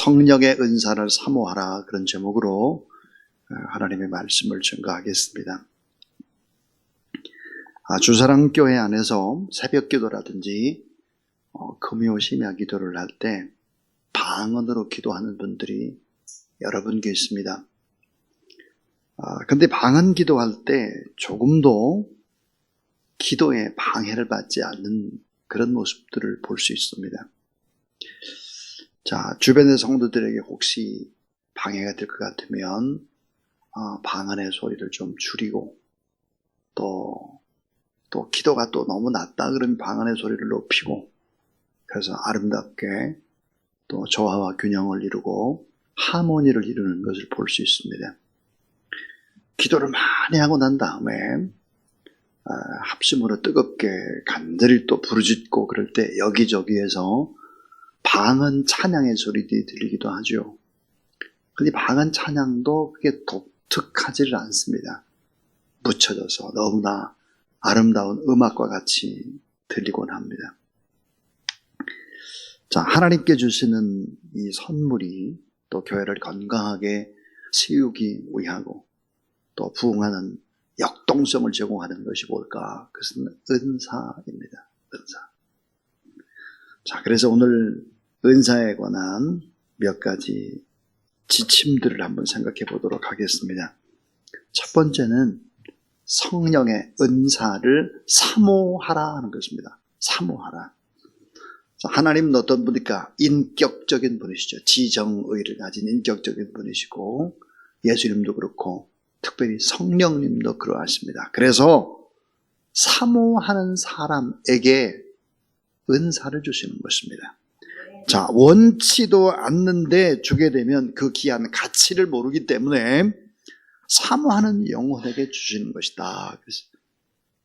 성령의 은사를 사모하라, 그런 제목으로 하나님의 말씀을 증거하겠습니다. 주사랑교회 안에서 새벽 기도라든지 금요 심야 기도를 할 때 방언으로 기도하는 분들이 여러 분 계십니다. 근데 방언 기도할 때 조금도 기도에 방해를 받지 않는 그런 모습들을 볼 수 있습니다. 자, 주변의 성도들에게 혹시 방해가 될 것 같으면 방언의 소리를 좀 줄이고, 또 기도가 또 너무 낮다 그러면 방언의 소리를 높이고, 그래서 아름답게 또 조화와 균형을 이루고 하모니를 이루는 것을 볼 수 있습니다. 기도를 많이 하고 난 다음에 합심으로 뜨겁게 간절히 또 부르짖고 그럴 때 여기저기에서 방언 찬양의 소리들이 들리기도 하죠. 근데 방언 찬양도 그게 독특하지를 않습니다. 묻혀져서 너무나 아름다운 음악과 같이 들리곤 합니다. 자, 하나님께 주시는 이 선물이 또 교회를 건강하게 세우기 위하고 또 부흥하는 역동성을 제공하는 것이 뭘까? 그것은 은사입니다. 은사. 자, 그래서 오늘 은사에 관한 몇 가지 지침들을 한번 생각해 보도록 하겠습니다. 첫 번째는 성령의 은사를 사모하라 하는 것입니다. 사모하라. 자, 하나님은 어떤 분입니까? 인격적인 분이시죠. 지정의를 가진 인격적인 분이시고, 예수님도 그렇고 특별히 성령님도 그러하십니다. 그래서 사모하는 사람에게 은사를 주시는 것입니다. 자, 원치도 않는데 주게 되면 그 귀한 가치를 모르기 때문에 사모하는 영혼에게 주시는 것이다.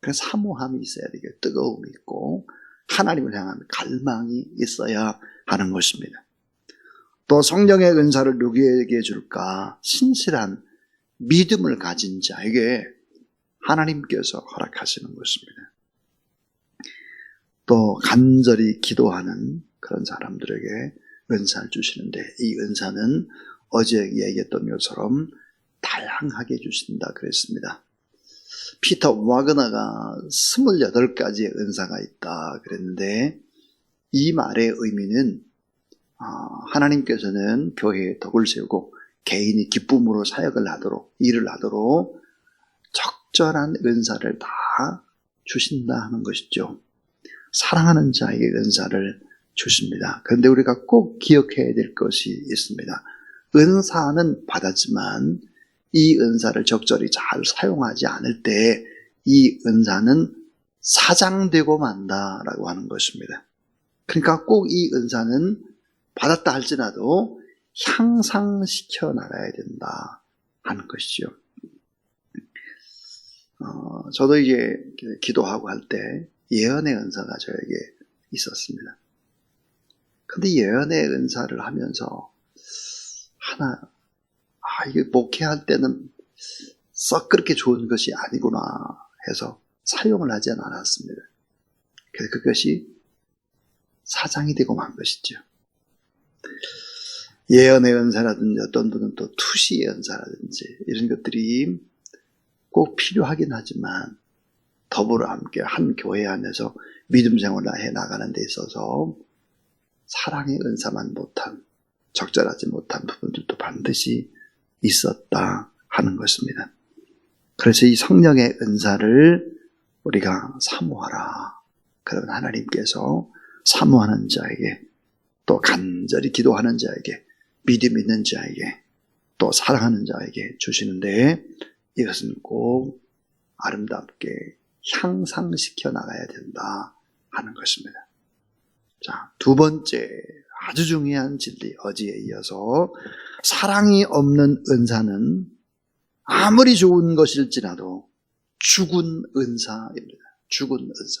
그래서 사모함이 있어야 되겠고, 뜨거움이 있고 하나님을 향한 갈망이 있어야 하는 것입니다. 또 성령의 은사를 누구에게 줄까? 신실한 믿음을 가진 자에게 하나님께서 허락하시는 것입니다. 또 간절히 기도하는 그런 사람들에게 은사를 주시는데, 이 은사는 어제 얘기했던 것처럼 다양하게 주신다 그랬습니다. 피터 와그너가 28가지의 은사가 있다 그랬는데, 이 말의 의미는 하나님께서는 교회에 덕을 세우고 개인이 기쁨으로 사역을 하도록, 일을 하도록 적절한 은사를 다 주신다 하는 것이죠. 사랑하는 자에게 은사를 주십니다. 그런데 우리가 꼭 기억해야 될 것이 있습니다. 은사는 받았지만 이 은사를 적절히 잘 사용하지 않을 때 이 은사는 사장되고 만다라고 하는 것입니다. 그러니까 꼭 이 은사는 받았다 할지라도 향상시켜 나가야 된다 하는 것이죠. 저도 이제 기도하고 할 때 예언의 은사가 저에게 있었습니다. 근데 예언의 은사를 하면서 이게 목회할 때는 썩 그렇게 좋은 것이 아니구나 해서 사용을 하지 않았습니다. 그래서 그것이 사장이 되고 만 것이죠. 예언의 은사라든지 어떤 분은 또 투시의 은사라든지 이런 것들이 꼭 필요하긴 하지만 더불어 함께 한 교회 안에서 믿음 생활을 해 나가는 데 있어서 사랑의 은사만 못한, 적절하지 못한 부분들도 반드시 있었다 하는 것입니다. 그래서 이 성령의 은사를 우리가 사모하라. 그러면 하나님께서 사모하는 자에게, 또 간절히 기도하는 자에게, 믿음 있는 자에게, 또 사랑하는 자에게 주시는데, 이것은 꼭 아름답게 향상시켜 나가야 된다 하는 것입니다. 자, 두 번째 아주 중요한 진리, 어제에 이어서 사랑이 없는 은사는 아무리 좋은 것일지라도 죽은 은사입니다. 죽은 은사.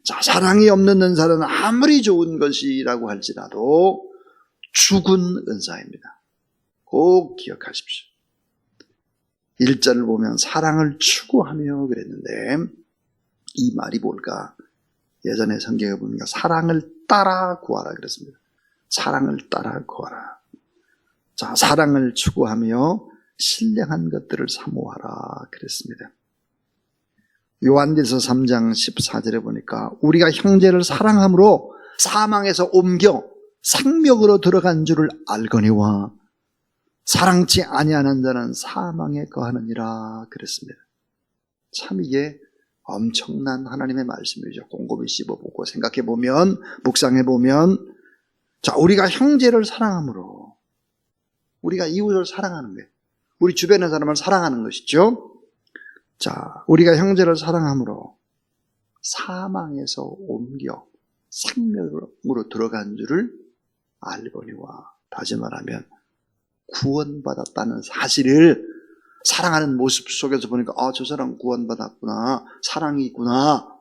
자, 사랑이 없는 은사는 아무리 좋은 것이라고 할지라도 죽은 은사입니다. 꼭 기억하십시오. 1절을 보면 사랑을 추구하며 그랬는데, 이 말이 뭘까? 예전에 성경에 보니까 사랑을 따라 구하라 그랬습니다. 사랑을 따라 구하라. 자, 사랑을 추구하며 신령한 것들을 사모하라 그랬습니다. 요한일서 3장 14절에 보니까 우리가 형제를 사랑함으로 사망에서 옮겨 생명으로 들어간 줄을 알거니와 사랑치 아니하는 자는 사망에 거하느니라 그랬습니다. 참 이게 엄청난 하나님의 말씀이죠. 곰곰이 씹어보고 생각해보면, 묵상해보면, 자, 우리가 형제를 사랑함으로, 우리가 이웃을 사랑하는 거예요. 우리 주변의 사람을 사랑하는 것이죠. 자, 우리가 형제를 사랑함으로 사망에서 옮겨 생명으로 들어간 줄을 알거니와, 다시 말하면 구원받았다는 사실을 사랑하는 모습 속에서 보니까 저 사람 구원받았구나, 사랑이 있구나.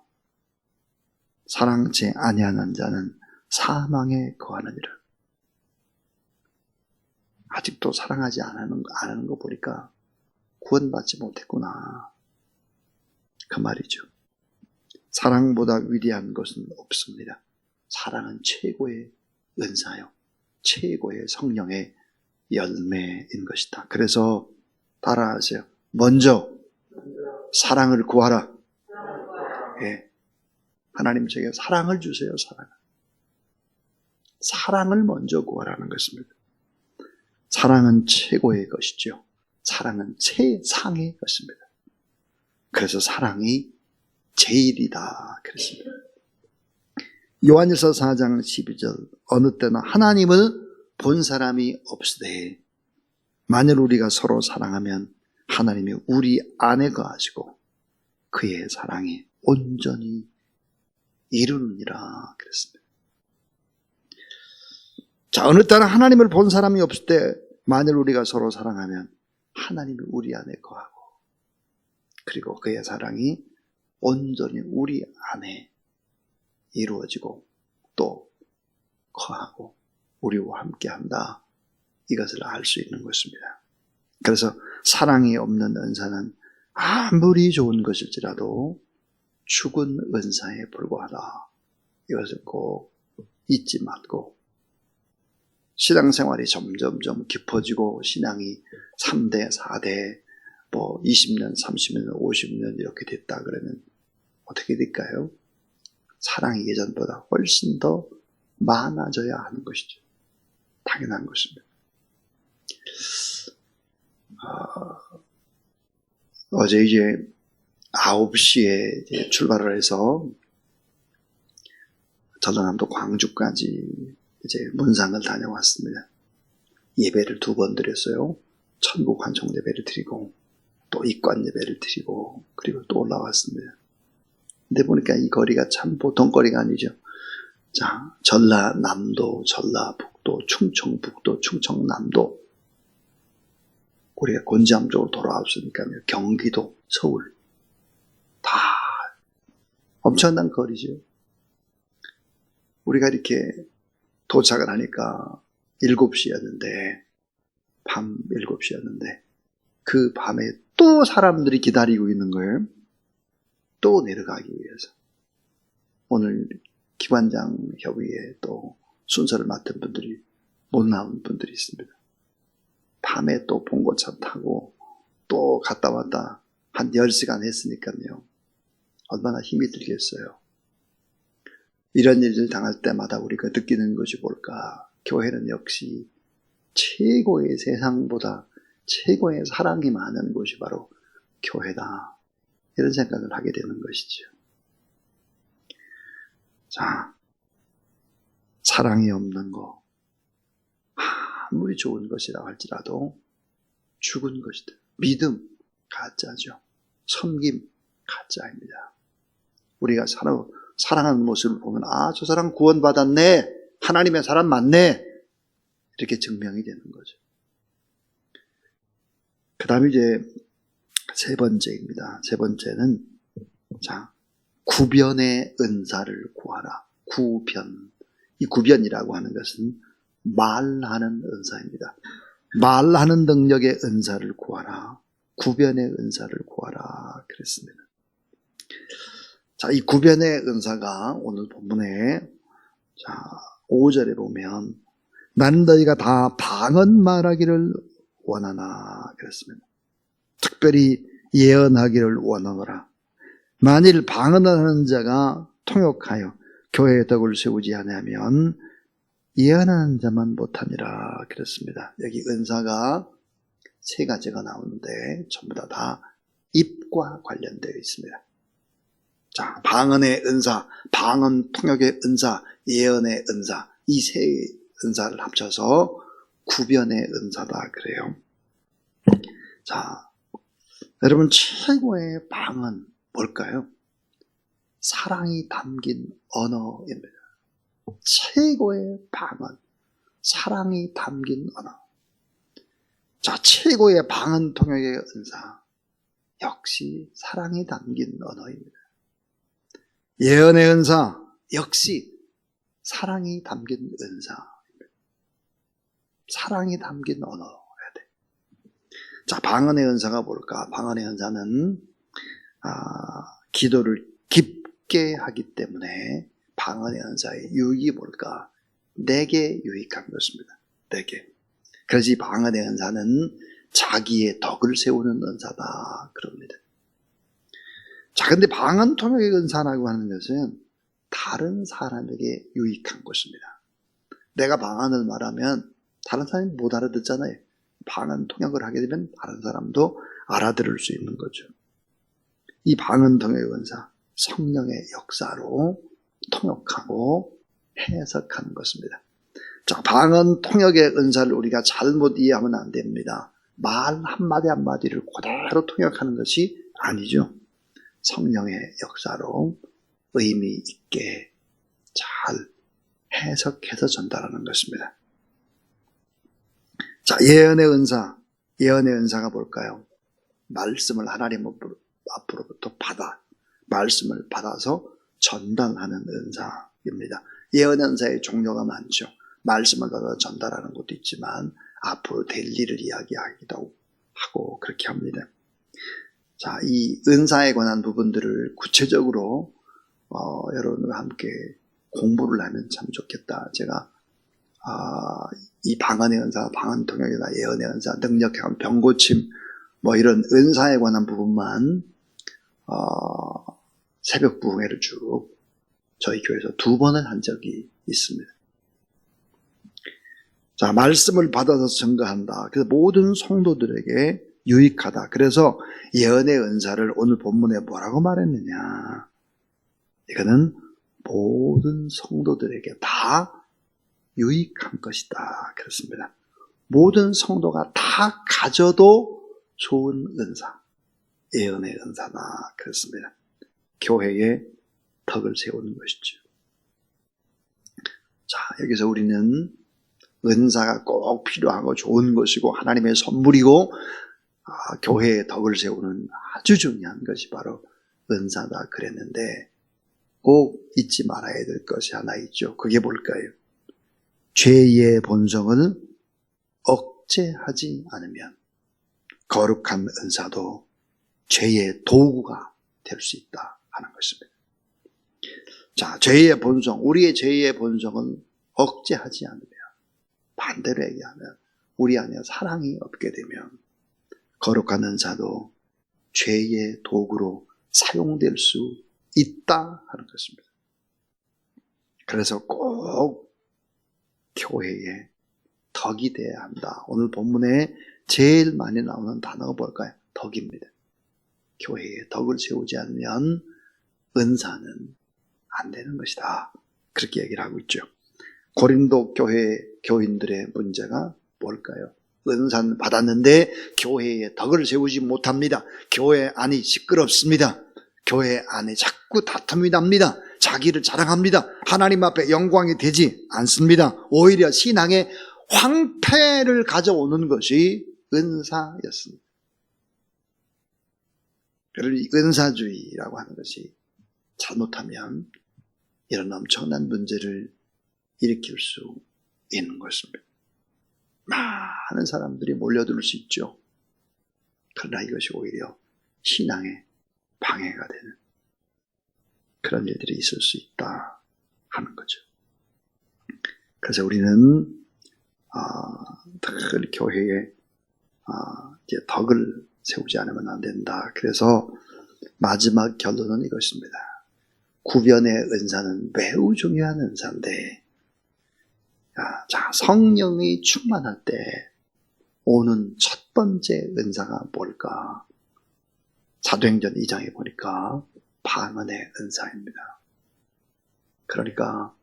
사랑치 아니하는 자는 사망에 거하느니라. 아직도 사랑하지 안 하는 거 보니까 구원받지 못했구나, 그 말이죠. 사랑보다 위대한 것은 없습니다. 사랑은 최고의 은사요, 최고의 성령의 열매인 것이다. 그래서 따라하세요. 먼저 사랑을 구하라. 예. 하나님 제게 사랑을 주세요. 사랑을 먼저 구하라는 것입니다. 사랑은 최고의 것이죠. 사랑은 최상의 것입니다. 그래서 사랑이 제일이다 그랬습니다. 요한일서 4장 12절, 어느 때나 하나님을 본 사람이 없으되 만일 우리가 서로 사랑하면 하나님이 우리 안에 거하시고 그의 사랑이 온전히 이루느니라 그랬습니다. 자, 어느 때나 하나님을 본 사람이 없을 때 만일 우리가 서로 사랑하면 하나님이 우리 안에 거하고 그리고 그의 사랑이 온전히 우리 안에 이루어지고 또 거하고 우리와 함께한다. 이것을 알 수 있는 것입니다. 그래서 사랑이 없는 은사는 아무리 좋은 것일지라도 죽은 은사에 불과하다. 이것을 꼭 잊지 말고 신앙생활이 점점점 깊어지고 신앙이 3대, 4대, 20년, 30년, 50년 이렇게 됐다 그러면 어떻게 될까요? 사랑이 예전보다 훨씬 더 많아져야 하는 것이죠. 당연한 것입니다. 어제 이제 9시에 이제 출발을 해서 전라남도 광주까지 이제 문상을 다녀왔습니다. 예배를 2번 드렸어요. 천국 환송 예배를 드리고 또 입관 예배를 드리고 그리고 또 올라왔습니다. 근데 보니까 이 거리가 참 보통 거리가 아니죠. 자, 전라남도, 전라북도, 충청북도, 충청남도, 우리가 곤지암 쪽으로 돌아왔으니까 경기도, 서울 다 엄청난 거리죠. 우리가 이렇게 도착을 하니까 7시였는데 밤 7시였는데 그 밤에 또 사람들이 기다리고 있는 거예요. 또 내려가기 위해서. 오늘 기관장 협의회 또 순서를 맡은 분들이 못 나온 분들이 있습니다. 밤에 또 봉고차 타고 또 갔다 왔다 한 10시간 했으니까요. 얼마나 힘이 들겠어요. 이런 일을 당할 때마다 우리가 느끼는 것이 뭘까? 교회는 역시 최고의, 세상보다 최고의 사랑이 많은 곳이 바로 교회다. 이런 생각을 하게 되는 것이죠. 자, 사랑이 없는 거, 아무리 좋은 것이라 할지라도 죽은 것이다. 믿음, 가짜죠. 섬김, 가짜입니다. 우리가 사랑하는 모습을 보면 저 사람 구원받았네, 하나님의 사람 맞네, 이렇게 증명이 되는 거죠. 그 다음에 이제 3번째입니다. 3번째는 자, 구변의 은사를 구하라. 구변. 이 구변이라고 하는 것은 말하는 은사입니다. 말하는 능력의 은사를 구하라. 구변의 은사를 구하라. 그랬습니다. 자, 이 구변의 은사가 오늘 본문에 자, 5절에 보면 나는 너희가 다 방언 말하기를 원하나 그랬습니다. 특별히 예언하기를 원하노라. 만일 방언하는 자가 통역하여 교회의 덕을 세우지 않으면 예언하는 자만 못하니라 그랬습니다. 여기 은사가 세 가지가 나오는데 전부 다 입과 관련되어 있습니다. 자, 방언의 은사, 방언 통역의 은사, 예언의 은사, 이 세 은사를 합쳐서 구변의 은사다 그래요. 자, 여러분 최고의 방언 뭘까요? 사랑이 담긴 언어입니다. 최고의 방언, 사랑이 담긴 언어. 자, 최고의 방언 통역의 은사, 역시 사랑이 담긴 언어입니다. 예언의 은사, 역시 사랑이 담긴 은사입니다. 사랑이 담긴 언어여야 돼. 자, 방언의 은사가 뭘까? 방언의 은사는 기도를 깊게 하기 때문에 방언의 은사의 유익이 뭘까? 내게 유익한 것입니다. 내게. 그래서 이 방언의 은사는 자기의 덕을 세우는 은사다 그럽니다. 자, 근데 방언 통역의 은사라고 하는 것은 다른 사람에게 유익한 것입니다. 내가 방언을 말하면 다른 사람이 못 알아듣잖아요. 방언 통역을 하게 되면 다른 사람도 알아들을 수 있는 거죠. 이 방언 통역의 은사, 성령의 역사로 통역하고 해석하는 것입니다. 자, 방언 통역의 은사를 우리가 잘못 이해하면 안 됩니다. 말 한마디 한마디를 그대로 통역하는 것이 아니죠. 성령의 역사로 의미 있게 잘 해석해서 전달하는 것입니다. 자, 예언의 은사. 예언의 은사가 뭘까요? 말씀을 하나님 앞으로부터 말씀을 받아서 전달하는 은사입니다. 예언의 은사의 종류가 많죠. 말씀을 받아 전달하는 것도 있지만 앞으로 될 일을 이야기하기도 하고 그렇게 합니다. 자, 이 은사에 관한 부분들을 구체적으로 여러분과 함께 공부를 하면 참 좋겠다. 제가 이 방언의 은사, 방언 통역이나 예언의 은사, 능력형 병고침 이런 은사에 관한 부분만 새벽 부흥회를 쭉 저희 교회에서 2번을 한 적이 있습니다. 자, 말씀을 받아서 증거한다. 그래서 모든 성도들에게 유익하다. 그래서 예언의 은사를 오늘 본문에 뭐라고 말했느냐? 이거는 모든 성도들에게 다 유익한 것이다. 그렇습니다. 모든 성도가 다 가져도 좋은 은사, 예언의 은사다. 그렇습니다. 교회의 덕을 세우는 것이죠. 자, 여기서 우리는 은사가 꼭 필요하고 좋은 것이고 하나님의 선물이고 교회의 덕을 세우는 아주 중요한 것이 바로 은사다 그랬는데 꼭 잊지 말아야 될 것이 하나 있죠. 그게 뭘까요? 죄의 본성을 억제하지 않으면 거룩한 은사도 죄의 도구가 될 수 있다 하는 것입니다. 자, 죄의 본성, 우리의 죄의 본성은 억제하지 않으면, 반대로 얘기하면 우리 안에 사랑이 없게 되면 거룩한 은사도 죄의 도구로 사용될 수 있다 하는 것입니다. 그래서 꼭 교회에 덕이 돼야 한다. 오늘 본문에 제일 많이 나오는 단어가 뭘까요? 덕입니다. 교회에 덕을 세우지 않으면 은사는 안 되는 것이다. 그렇게 얘기를 하고 있죠. 고린도 교회 교인들의 문제가 뭘까요? 은사는 받았는데 교회에 덕을 세우지 못합니다. 교회 안이 시끄럽습니다. 교회 안에 자꾸 다툼이 납니다. 자기를 자랑합니다. 하나님 앞에 영광이 되지 않습니다. 오히려 신앙의 황폐를 가져오는 것이 은사였습니다. 그래서 이 은사주의라고 하는 것이 잘못하면 이런 엄청난 문제를 일으킬 수 있는 것입니다. 많은 사람들이 몰려들 수 있죠. 그러나 이것이 오히려 신앙에 방해가 되는 그런 일들이 있을 수 있다 하는 거죠. 그래서 우리는 늘 교회에 이제 덕을 세우지 않으면 안 된다. 그래서 마지막 결론은 이것입니다. 구변의 은사는 매우 중요한 은사인데, 자, 성령이 충만할 때 오는 첫 번째 은사가 뭘까? 사도행전 2장에 보니까 방언의 은사입니다. 그러니까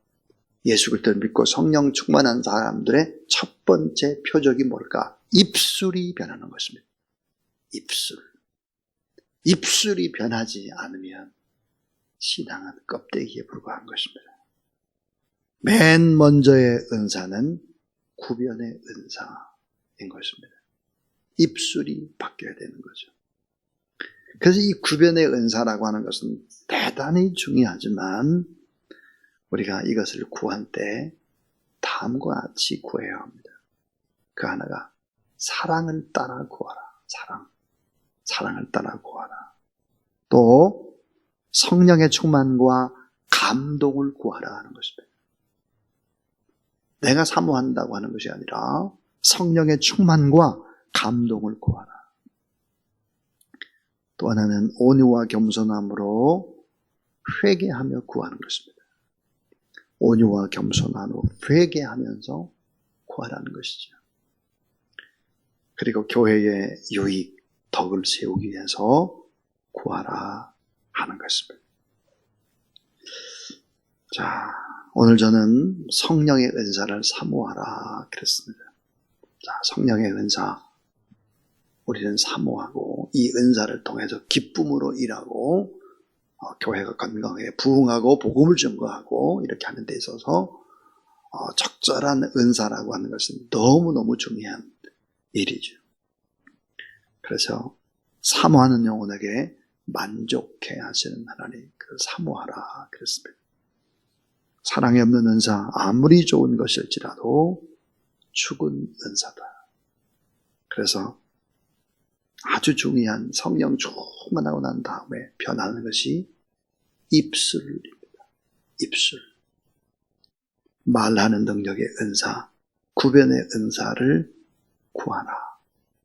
예수 그리스도를 믿고 성령 충만한 사람들의 첫 번째 표적이 뭘까? 입술이 변하는 것입니다. 입술이 변하지 않으면 신앙은 껍데기에 불과한 것입니다. 맨 먼저의 은사는 구변의 은사인 것입니다. 입술이 바뀌어야 되는 거죠. 그래서 이 구변의 은사라고 하는 것은 대단히 중요하지만 우리가 이것을 구할 때 다음과 같이 구해야 합니다. 그 하나가 사랑을 따라 구하라. 사랑을 따라 구하라. 또 성령의 충만과 감동을 구하라 하는 것입니다. 내가 사모한다고 하는 것이 아니라 성령의 충만과 감동을 구하라. 또 하나는 온유와 겸손함으로 회개하며 구하는 것입니다. 온유와 겸손함으로 회개하면서 구하라는 것이죠. 그리고 교회의 유익, 덕을 세우기 위해서 구하라 하는 것입니다. 자, 오늘 저는 성령의 은사를 사모하라 그랬습니다. 자, 성령의 은사, 우리는 사모하고 이 은사를 통해서 기쁨으로 일하고 교회가 건강하게 부흥하고 복음을 증거하고 이렇게 하는 데 있어서 적절한 은사라고 하는 것은 너무너무 중요한 일이죠. 그래서 사모하는 영혼에게 만족해 하시는 하나님, 그 사모하라 그랬습니다. 사랑이 없는 은사, 아무리 좋은 것일지라도 죽은 은사다. 그래서 아주 중요한 성령 충만하고 난 다음에 변하는 것이 입술입니다. 입술. 말하는 능력의 은사, 구변의 은사를 구하라.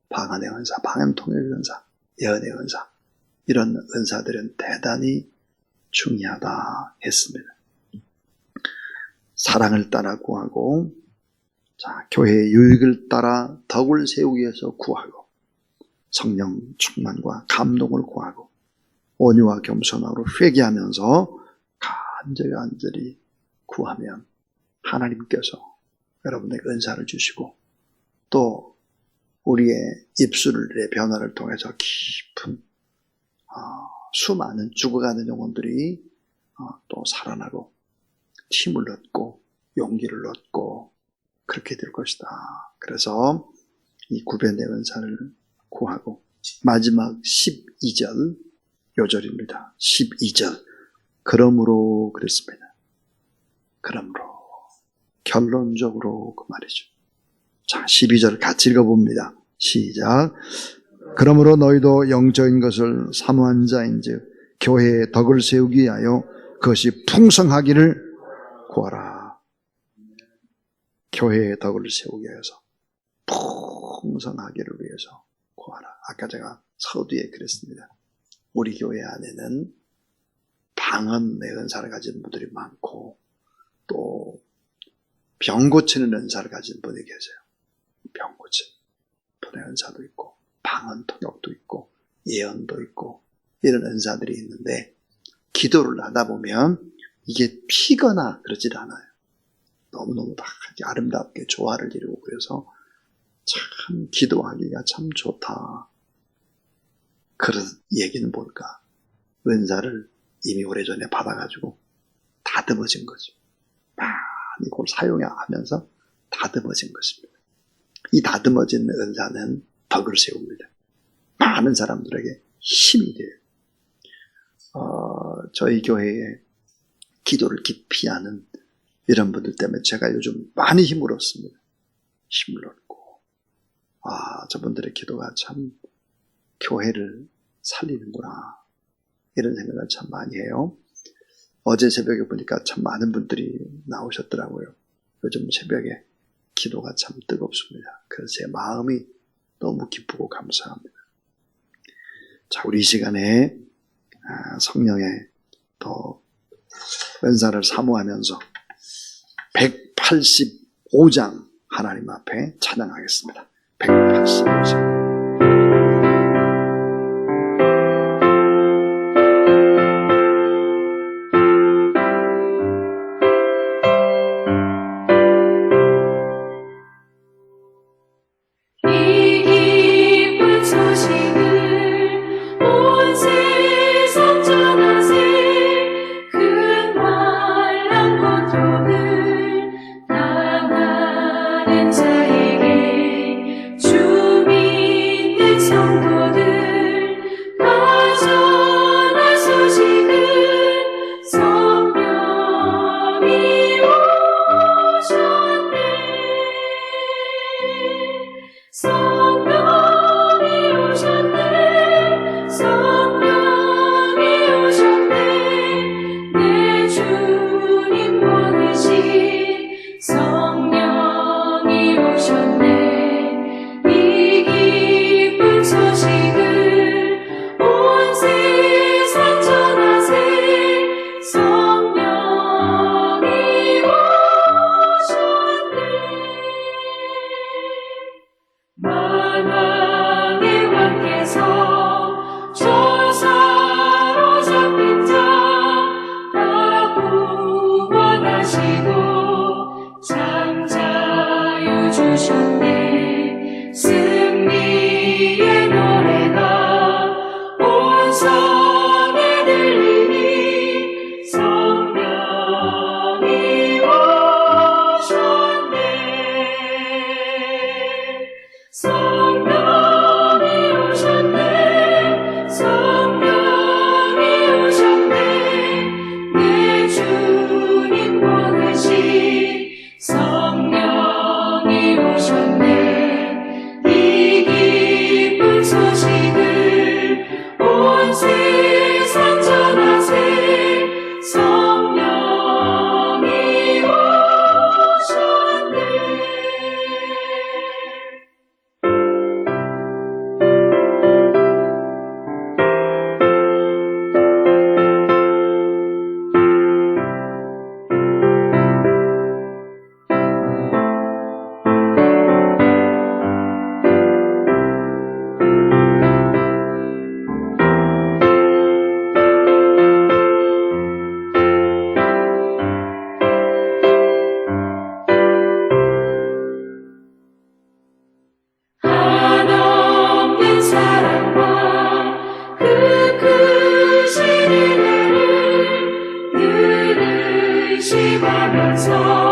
방언의 은사, 방언통역의 은사, 예언의 은사, 이런 은사들은 대단히 중요하다 했습니다. 사랑을 따라 구하고, 자, 교회의 유익을 따라 덕을 세우기 위해서 구하고, 성령 충만과 감동을 구하고, 온유와 겸손함으로 회개하면서 간절히 구하면 하나님께서 여러분에게 은사를 주시고, 또 우리의 입술의 변화를 통해서 깊은 수많은 죽어가는 영혼들이 또 살아나고 힘을 얻고 용기를 얻고 그렇게 될 것이다. 그래서 이 구변의 은사를 구하고 마지막 12절 요절입니다. 12절 그러므로 그랬습니다. 그러므로 결론적으로 그 말이죠. 자, 12절 같이 읽어봅니다. 시작. 그러므로 너희도 영적인 것을 사모한 자인즉 교회의 덕을 세우기 위하여 그것이 풍성하기를 구하라. 교회의 덕을 세우기 위해서 풍성하기를 위해서 구하라. 아까 제가 서두에 그랬습니다. 우리 교회 안에는 방언의 은사를 가진 분들이 많고 또 병 고치는 은사를 가진 분이 계세요. 병 고치는 분의 은사도 있고 방언 통역도 있고 예언도 있고 이런 은사들이 있는데 기도를 하다 보면 이게 피거나 그러질 않아요. 너무너무 다 아름답게 조화를 이루고 그래서 참 기도하기가 참 좋다. 그런 얘기는 뭘까? 은사를 이미 오래전에 받아가지고 다듬어진 거죠. 많이 그걸 사용하면서 다듬어진 것입니다. 이 다듬어진 은사는 덕을 세웁니다. 많은 사람들에게 힘이 돼요. 저희 교회에 기도를 깊이 하는 이런 분들 때문에 제가 요즘 많이 힘을 얻습니다. 힘을 얻고 저분들의 기도가 참 교회를 살리는구나 이런 생각을 참 많이 해요. 어제 새벽에 보니까 참 많은 분들이 나오셨더라고요. 요즘 새벽에 기도가 참 뜨겁습니다. 그래서 제 마음이 너무 기쁘고 감사합니다. 자, 우리 이 시간에 성령의 더 은사를 사모하면서 185장 하나님 앞에 찬양하겠습니다. 185장. 하면서